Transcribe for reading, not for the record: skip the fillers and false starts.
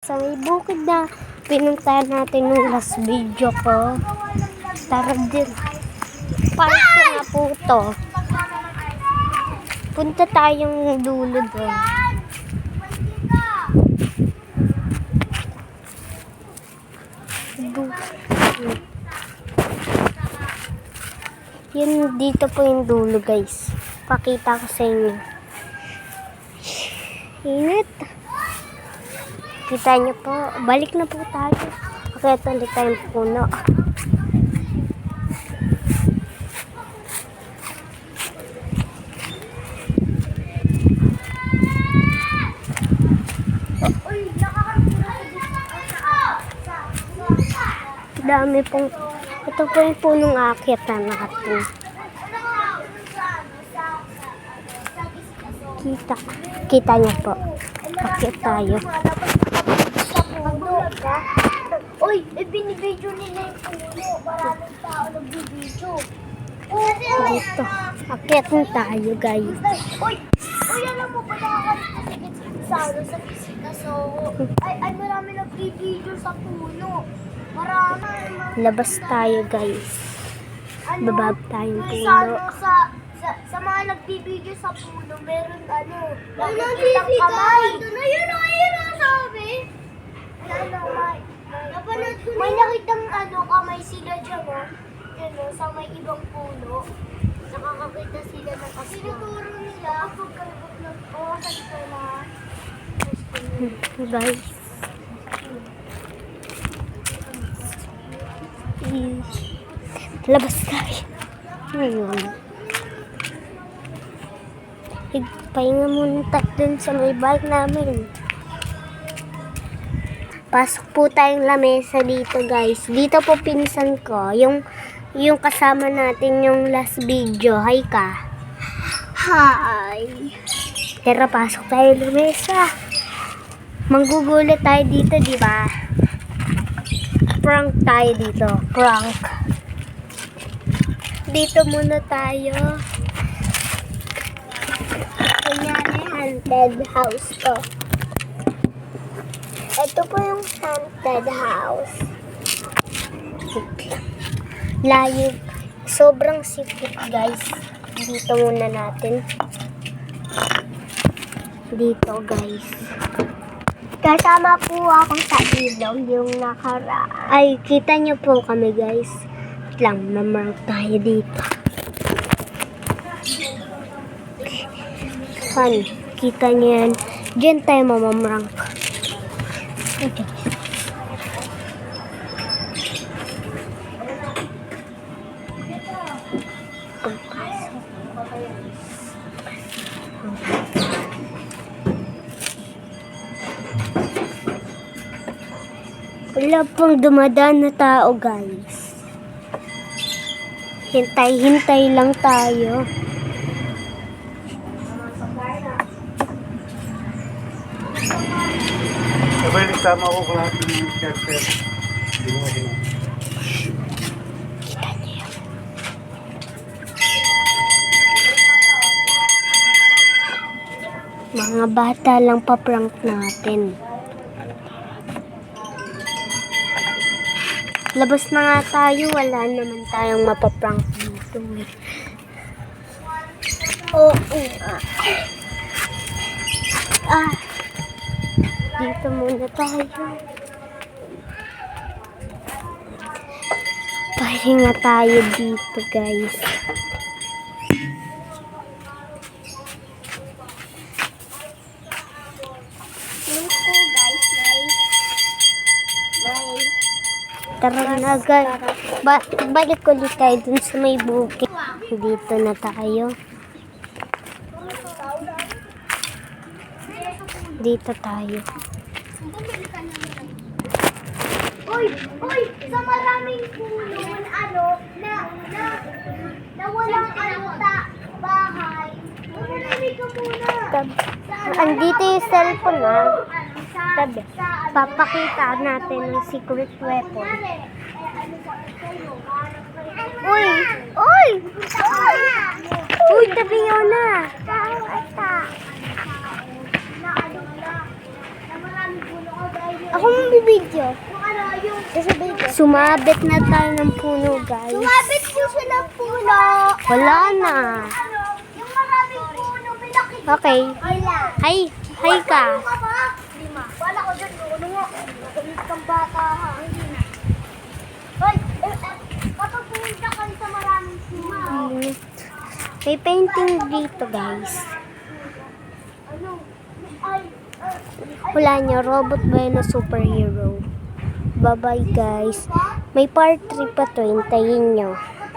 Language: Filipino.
Sa may bukid na pinuntahan natin nung last video ko. Tara din. Parang nga po to. Punta tayong dulo doon. Yun, dito po yung dulo, guys. Pakita ko sa inyo. Init. Kita niyo po. Balik na po tayo. Okay, ulit tayong puno. Dami pong, ito po yung punong akyat na natin. Kita niyo po. Akyat tayo. Uy, binibidyo nila yung puno. Maraming tao nagbibidyo. Dito. Akyat na tayo, guys. Uy, alam mo ba nakakalit sa fisika? So, ay marami nagbibidyo sa puno. Marami. Labas tayo, guys. Babab tayong puno. Sa mga nagbibidyo sa puno, meron nakikitang kamay. Ayun ang sabi. May nakitang kamay sila dyan, sa may ibang puno. Nakakakita sila ng aswang. Sinuturo nila kapag sa ito na. Guys. Labas tayo. Ngayon. Pahinga muna tayo dun sa may bike namin. Pasok po tayong lamesa dito, guys. Dito po pinsan ko. Yung kasama natin yung last video. Hi ka. Hi. Tara, pasok tayo lamesa. Manggugulat tayo dito, di ba? Prank tayo dito. Prank. Dito muna tayo. Kunyari, haunted house to. Ito po yung haunted house. Layo. Sobrang sikip, guys. Dito muna natin. Dito, guys. Kasama po ako sa ilog yung ay, kita nyo po kami, guys. Lang, mamark tayo dito. Fun. Kita nyo yan. Diyan tayo mamamrank. Okay. Wala pong dumadaan na tao, guys. Hintay lang tayo. Sabay sama ko lahat ng character. Kita niyo yan. Mga bata lang pa-prank natin. Labas na nga tayo. Wala naman tayong mapaprank dito. Dito muna tayo. Pahinga tayo dito, guys. Tara na, guys. Balik ulit tayo dun sa may bukid. Dito na tayo. Dito tayo. Uy, sa maraming puno, na walang bahay. Umunamig ka muna. Andito yung cellphone, ha? Tabi. Papakita natin yung secret weapon. Uy! Uy, tabi nyo na! Na maraming puno ka dahil Ako magbibideo. Yung ano, yung... Sumabit na tayo ng puno, guys. Sumabit po siya ng puno. Wala na. Ano, yung maraming puno, malaki. Okay. Wala. Hi ka. Ano ka ba? 5. Wala ko dyan. Ano nga? Nakulit kang bata ha. Hindi na. Hoy, kapag pumunta ka sa maraming puno. May painting dito, guys. Ano? Ay, Wala niyo, robot ba yun na superhero? Bye-bye, guys. May part 3 pa to, hintayin nyo.